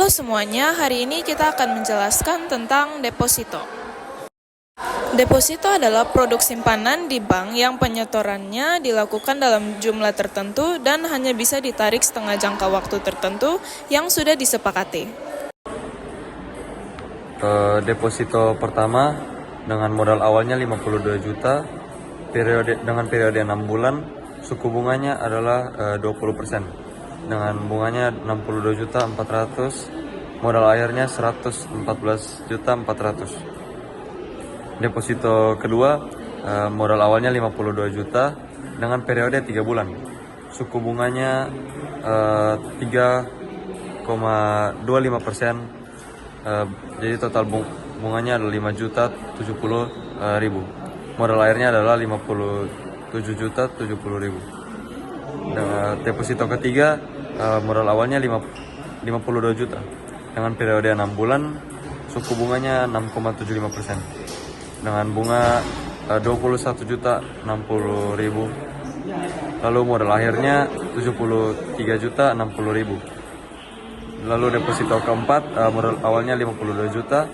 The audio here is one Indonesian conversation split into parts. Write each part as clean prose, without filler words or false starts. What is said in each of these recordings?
Halo semuanya, hari ini kita akan menjelaskan tentang deposito. Deposito adalah produk simpanan di bank yang penyetorannya dilakukan dalam jumlah tertentu dan hanya bisa ditarik setengah jangka waktu tertentu yang sudah disepakati. Deposito pertama dengan modal awalnya 52 juta, dengan periode 6 bulan, suku bunganya adalah 20%. Dengan bunganya 62 juta 400, modal akhirnya 114 juta 400. Deposito kedua, modal awalnya 52 juta dengan periode 3 bulan. Suku bunganya 3,25%. Jadi total bunganya adalah 5 juta 70 ribu. Modal airnya adalah 57 juta 70 ribu. Deposito ketiga, modal awalnya 52 juta. Dengan periode 6 bulan, suku bunganya 6,75%. Dengan bunga 21 juta 60 ribu. Lalu modal akhirnya 73 juta 60 ribu. Lalu deposito keempat, modal awalnya 52 juta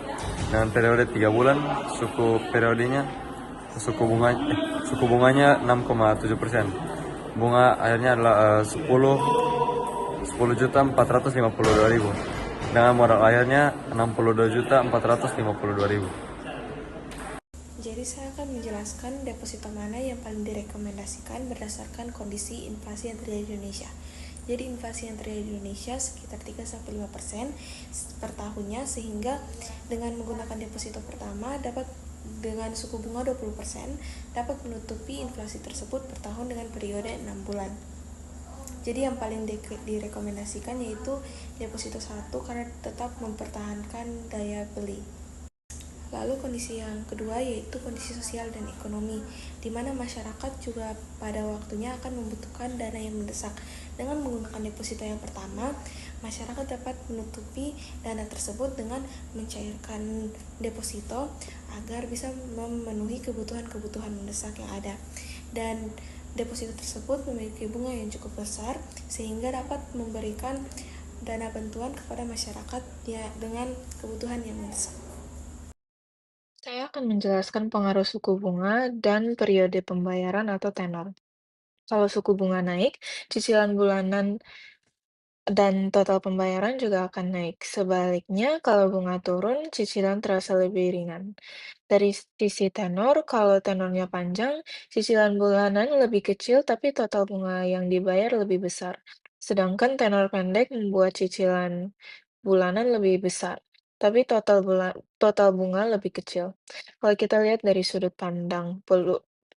dengan periode 3 bulan, suku bunganya 6,7%. Bunga akhirnya adalah 10 juta 452 ribu. Dengan modal akhirnya 62 juta 452 ribu. Jadi saya akan menjelaskan deposito mana yang paling direkomendasikan berdasarkan kondisi inflasi yang terjadi di Indonesia. Jadi inflasi yang terjadi di Indonesia sekitar 3-5% per tahunnya, sehingga dengan menggunakan deposito pertama dapat dengan suku bunga 20% dapat menutupi inflasi tersebut per tahun dengan periode 6 bulan. Jadi yang paling direkomendasikan yaitu deposito 1 karena tetap mempertahankan daya beli. Lalu kondisi yang kedua yaitu kondisi sosial dan ekonomi, di mana masyarakat juga pada waktunya akan membutuhkan dana yang mendesak. Dengan menggunakan deposito yang pertama, masyarakat dapat menutupi dana tersebut dengan mencairkan deposito agar bisa memenuhi kebutuhan-kebutuhan mendesak yang ada. Dan deposito tersebut memiliki bunga yang cukup besar sehingga dapat memberikan dana bantuan kepada masyarakat ya dengan kebutuhan yang mendesak. Saya akan menjelaskan pengaruh suku bunga dan periode pembayaran atau tenor. Kalau suku bunga naik, cicilan bulanan dan total pembayaran juga akan naik. Sebaliknya, kalau bunga turun, cicilan terasa lebih ringan. Dari sisi tenor, kalau tenornya panjang, cicilan bulanan lebih kecil tapi total bunga yang dibayar lebih besar. Sedangkan tenor pendek membuat cicilan bulanan lebih besar, tapi total bunga lebih kecil. Kalau kita lihat dari sudut pandang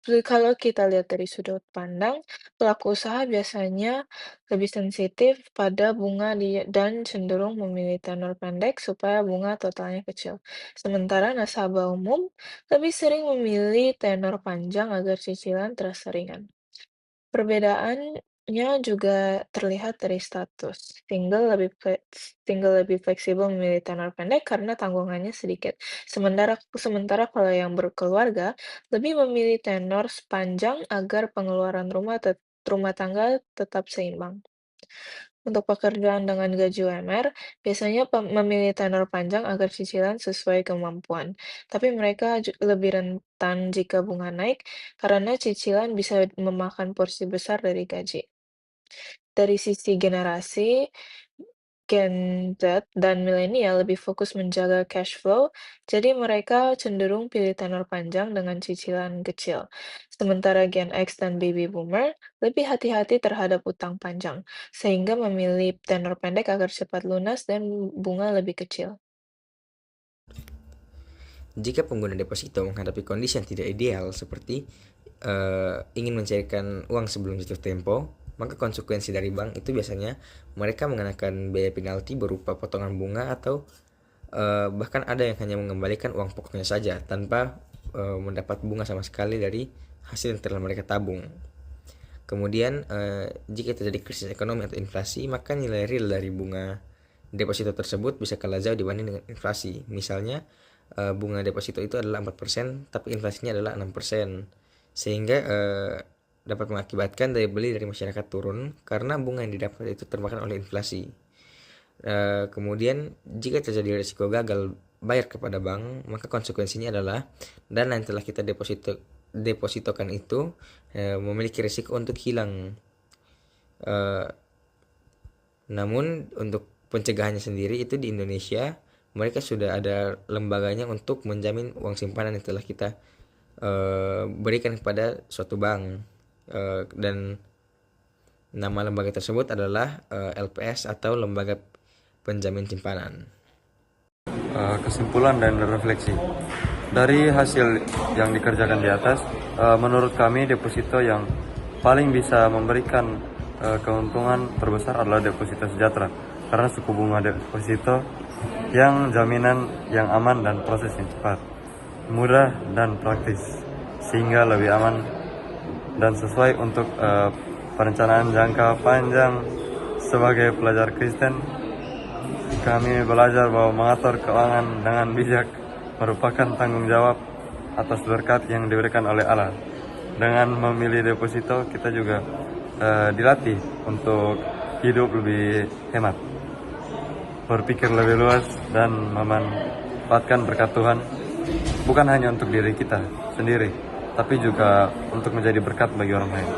kalau kita lihat dari sudut pandang, pelaku usaha biasanya lebih sensitif pada bunga dan cenderung memilih tenor pendek supaya bunga totalnya kecil. Sementara nasabah umum lebih sering memilih tenor panjang agar cicilan terasa ringan. Perbedaannya juga terlihat dari status. Single lebih fleksibel memilih tenor pendek karena tanggungannya sedikit. Sementara kalau yang berkeluarga lebih memilih tenor panjang agar pengeluaran rumah tangga tetap seimbang. Untuk pekerjaan dengan gaji UMR, biasanya memilih tenor panjang agar cicilan sesuai kemampuan, tapi mereka lebih rentan jika bunga naik karena cicilan bisa memakan porsi besar dari gaji. Dari sisi generasi, Gen Z dan milenial lebih fokus menjaga cash flow, jadi mereka cenderung pilih tenor panjang dengan cicilan kecil. Sementara Gen X dan baby boomer lebih hati-hati terhadap utang panjang, sehingga memilih tenor pendek agar cepat lunas dan bunga lebih kecil. Jika pengguna deposito menghadapi kondisi yang tidak ideal seperti ingin mencairkan uang sebelum jatuh tempo, maka konsekuensi dari bank itu biasanya mereka mengenakan biaya penalti berupa potongan bunga atau bahkan ada yang hanya mengembalikan uang pokoknya saja tanpa mendapat bunga sama sekali dari hasil yang telah mereka tabung. Kemudian jika terjadi krisis ekonomi atau inflasi, maka nilai real dari bunga deposito tersebut bisa kalah jauh dibanding dengan inflasi. Misalnya bunga deposito itu adalah 4%, tapi inflasinya adalah 6%. Sehingga dapat mengakibatkan daya beli dari masyarakat turun karena bunga yang didapat itu termakan oleh inflasi. Kemudian jika terjadi risiko gagal bayar kepada bank, maka konsekuensinya adalah dana yang telah kita depositokan itu memiliki risiko untuk hilang. Eh, Namun untuk pencegahannya sendiri itu di Indonesia mereka sudah ada lembaganya untuk menjamin uang simpanan yang telah kita berikan kepada suatu bank. Dan nama lembaga tersebut adalah LPS atau Lembaga Penjamin Simpanan. Kesimpulan dan refleksi dari hasil yang dikerjakan di atas, menurut kami deposito yang paling bisa memberikan keuntungan terbesar adalah deposito sejahtera, karena suku bunga deposito yang jaminan yang aman dan proses yang cepat, mudah dan praktis, sehingga lebih aman dan sesuai untuk perencanaan jangka panjang. Sebagai pelajar Kristen, kami belajar bahwa mengatur keuangan dengan bijak merupakan tanggung jawab atas berkat yang diberikan oleh Allah. Dengan memilih deposito, kita juga dilatih untuk hidup lebih hemat, berpikir lebih luas, dan memanfaatkan berkat Tuhan bukan hanya untuk diri kita sendiri, tapi juga untuk menjadi berkat bagi orang lain.